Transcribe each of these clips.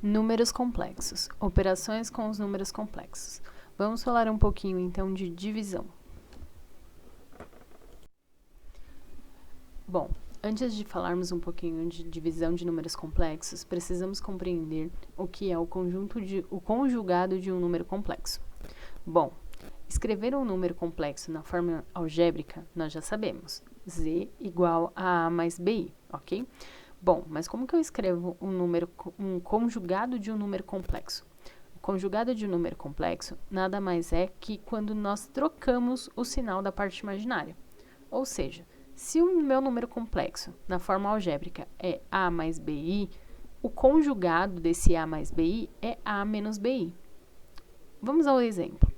Números complexos. Operações com os números complexos. Vamos falar um pouquinho, então, de divisão. Bom, antes de falarmos um pouquinho de divisão de números complexos, precisamos compreender o que é o conjugado de um número complexo. Bom, escrever um número complexo na forma algébrica, nós já sabemos. Z igual a A mais BI, ok? Bom, mas como que eu escrevo um conjugado de um número complexo? O conjugado de um número complexo nada mais é que quando nós trocamos o sinal da parte imaginária. Ou seja, se o meu número complexo, na forma algébrica, é A mais BI, o conjugado desse A mais BI é A menos BI. Vamos ao exemplo.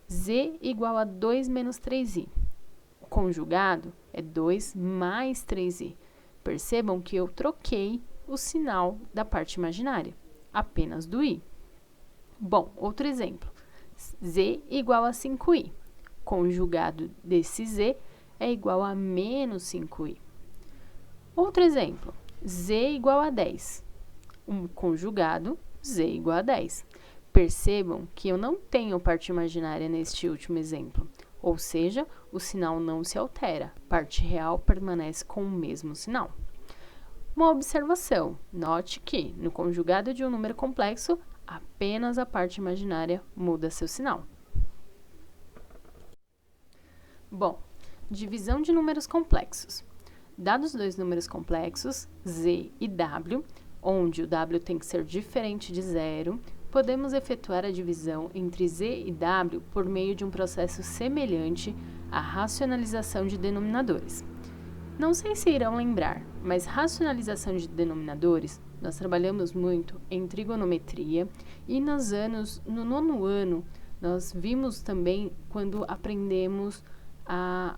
Z igual a 2 menos 3i. O conjugado é 2 mais 3i. Percebam que eu troquei o sinal da parte imaginária, apenas do i. Bom, outro exemplo. Z igual a 5i. Conjugado desse z é igual a menos 5i. Outro exemplo. Z igual a 10. Um conjugado, z igual a 10. Percebam que eu não tenho parte imaginária neste último exemplo. Ou seja, o sinal não se altera, parte real permanece com o mesmo sinal. Uma observação, note que, no conjugado de um número complexo, apenas a parte imaginária muda seu sinal. Bom, divisão de números complexos. Dados dois números complexos, z e w, onde o w tem que ser diferente de zero, podemos efetuar a divisão entre z e w por meio de um processo semelhante à racionalização de denominadores. Não sei se irão lembrar, mas racionalização de denominadores nós trabalhamos muito em trigonometria e no nono ano nós vimos também quando aprendemos a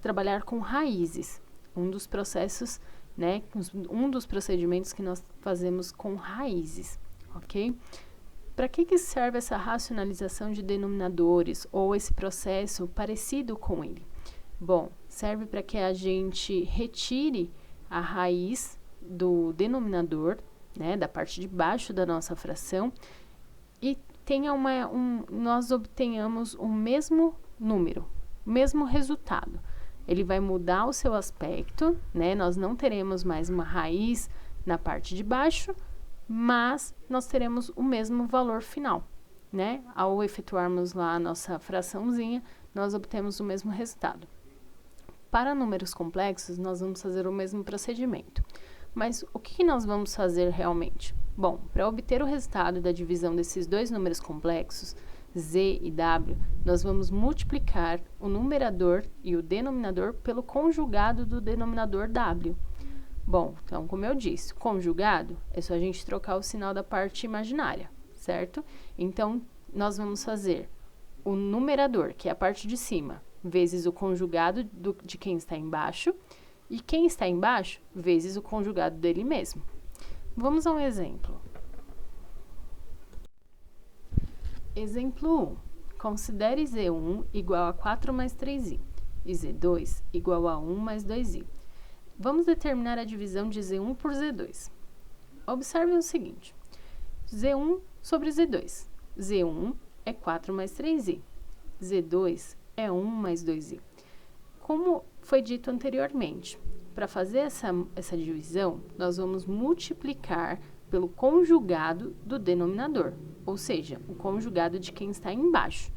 trabalhar com raízes, um dos processos, um dos procedimentos que nós fazemos com raízes, ok? Para que serve essa racionalização de denominadores ou esse processo parecido com ele? Bom, serve para que a gente retire a raiz do denominador, da parte de baixo da nossa fração, e nós obtenhamos o mesmo número, o mesmo resultado. Ele vai mudar o seu aspecto, nós não teremos mais uma raiz na parte de baixo, mas nós teremos o mesmo valor final, Ao efetuarmos lá a nossa fraçãozinha, nós obtemos o mesmo resultado. Para números complexos, nós vamos fazer o mesmo procedimento. Mas o que nós vamos fazer realmente? Bom, para obter o resultado da divisão desses dois números complexos, z e w, nós vamos multiplicar o numerador e o denominador pelo conjugado do denominador w. Bom, então, como eu disse, conjugado é só a gente trocar o sinal da parte imaginária, certo? Então, nós vamos fazer o numerador, que é a parte de cima, vezes o conjugado de quem está embaixo, e quem está embaixo, vezes o conjugado dele mesmo. Vamos a um exemplo. Exemplo 1. Considere Z1 igual a 4 mais 3i e Z2 igual a 1 mais 2i. Vamos determinar a divisão de Z1 por Z2. Observe o seguinte. Z1 sobre Z2. Z1 é 4 mais 3i. Z2 é 1 mais 2i. Como foi dito anteriormente, para fazer essa divisão, nós vamos multiplicar pelo conjugado do denominador, ou seja, o conjugado de quem está embaixo.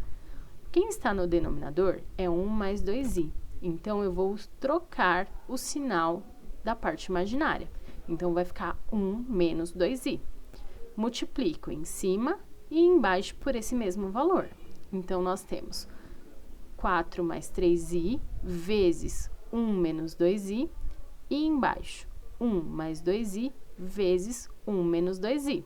Quem está no denominador é 1 mais 2i. Então, eu vou trocar o sinal da parte imaginária. Então, vai ficar 1 menos 2i. Multiplico em cima e embaixo por esse mesmo valor. Então, nós temos 4 mais 3i vezes 1 menos 2i e embaixo 1 mais 2i vezes 1 menos 2i.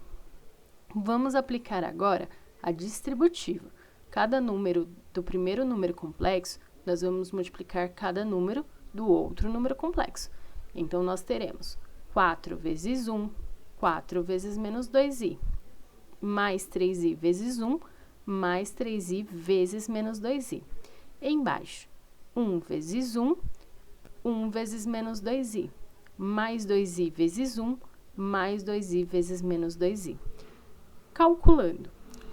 Vamos aplicar agora a distributiva. Cada número do primeiro número complexo, nós vamos multiplicar cada número do outro número complexo. Então, nós teremos 4 vezes 1, 4 vezes menos 2i, mais 3i vezes 1, mais 3i vezes menos 2i. Embaixo, 1 vezes 1, 1 vezes menos 2i, mais 2i vezes 1, mais 2i vezes menos 2i. Calculando.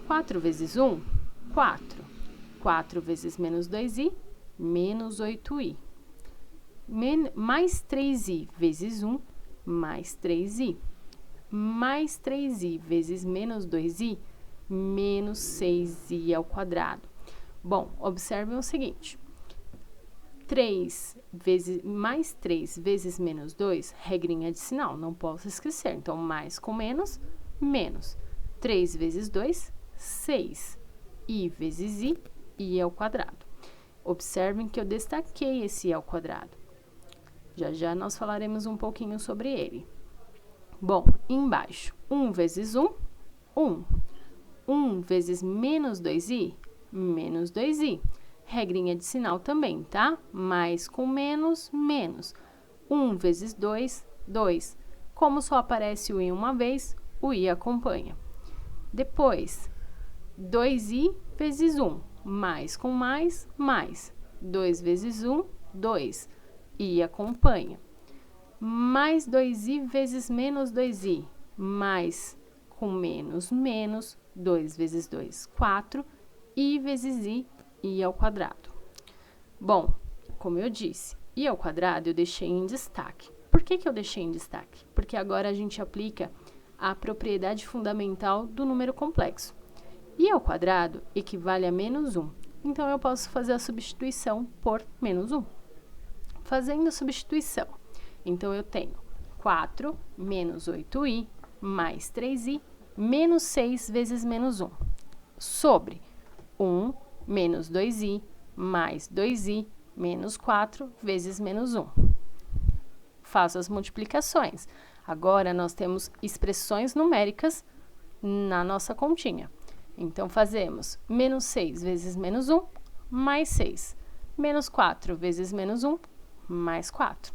4 vezes 1, 4. 4 vezes menos 2i, menos 8i. Mais 3i vezes 1, mais 3i. Mais 3i vezes menos 2i, menos 6i ao quadrado. Bom, observem o seguinte. Mais 3 vezes menos 2, regrinha de sinal, não posso esquecer. Então, mais com menos, menos. 3 vezes 2, 6. I vezes i ao quadrado. Observem que eu destaquei esse i ao quadrado. Já já nós falaremos um pouquinho sobre ele. Bom, embaixo, 1 vezes 1, 1. 1 vezes menos 2i, menos 2i. Regrinha de sinal também, tá? Mais com menos, menos. 1 vezes 2, 2. Como só aparece o i uma vez, o i acompanha. Depois, 2i vezes 1. Mais com mais, mais. 2 vezes 1, 2. I acompanha. Mais 2i vezes menos 2i. Mais com menos, menos. 2 vezes 2, 4. I vezes i ao quadrado. Bom, como eu disse, i ao quadrado eu deixei em destaque. Por que eu deixei em destaque? Porque agora a gente aplica a propriedade fundamental do número complexo. I ao quadrado equivale a menos 1. Então, eu posso fazer a substituição por menos 1. Fazendo a substituição, então, eu tenho 4 menos 8i mais 3i menos 6 vezes menos 1. Sobre 1 menos 2i mais 2i menos 4 vezes menos 1. Faço as multiplicações. Agora, nós temos expressões numéricas na nossa continha. Então, fazemos menos 6 vezes menos 1, mais 6. Menos 4 vezes menos 1, mais 4.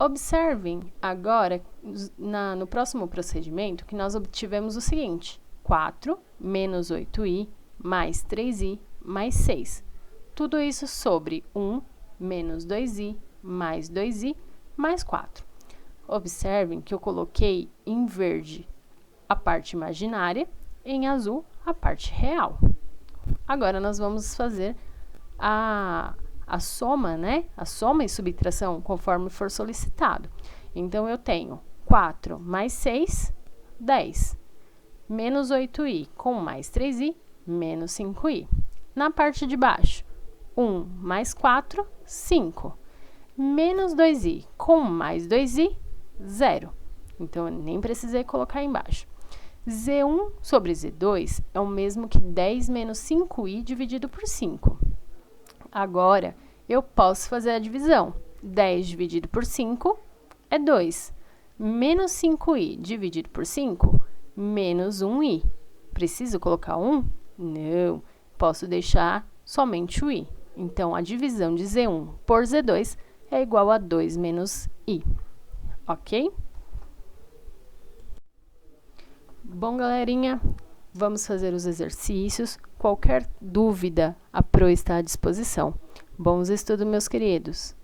Observem agora, no próximo procedimento, que nós obtivemos o seguinte. 4 menos 8i mais 3i mais 6. Tudo isso sobre 1 menos 2i mais 2i mais 4. Observem que eu coloquei em verde a parte imaginária, em azul a parte real. Agora, nós vamos fazer a soma, né? A soma e subtração, conforme for solicitado. Então, eu tenho 4 mais 6, 10. Menos 8i com mais 3i, menos 5i. Na parte de baixo, 1 mais 4, 5. Menos 2i com mais 2i, 0. Então, eu nem precisei colocar embaixo. Z1 sobre Z2 é o mesmo que 10 menos 5i dividido por 5. Agora, eu posso fazer a divisão. 10 dividido por 5 é 2. Menos 5i dividido por 5, menos 1i. Preciso colocar 1? Não. Posso deixar somente o i. Então, a divisão de Z1 por Z2 é igual a 2 menos i. Ok? Bom, galerinha, vamos fazer os exercícios. Qualquer dúvida, a Pro está à disposição. Bons estudos, meus queridos!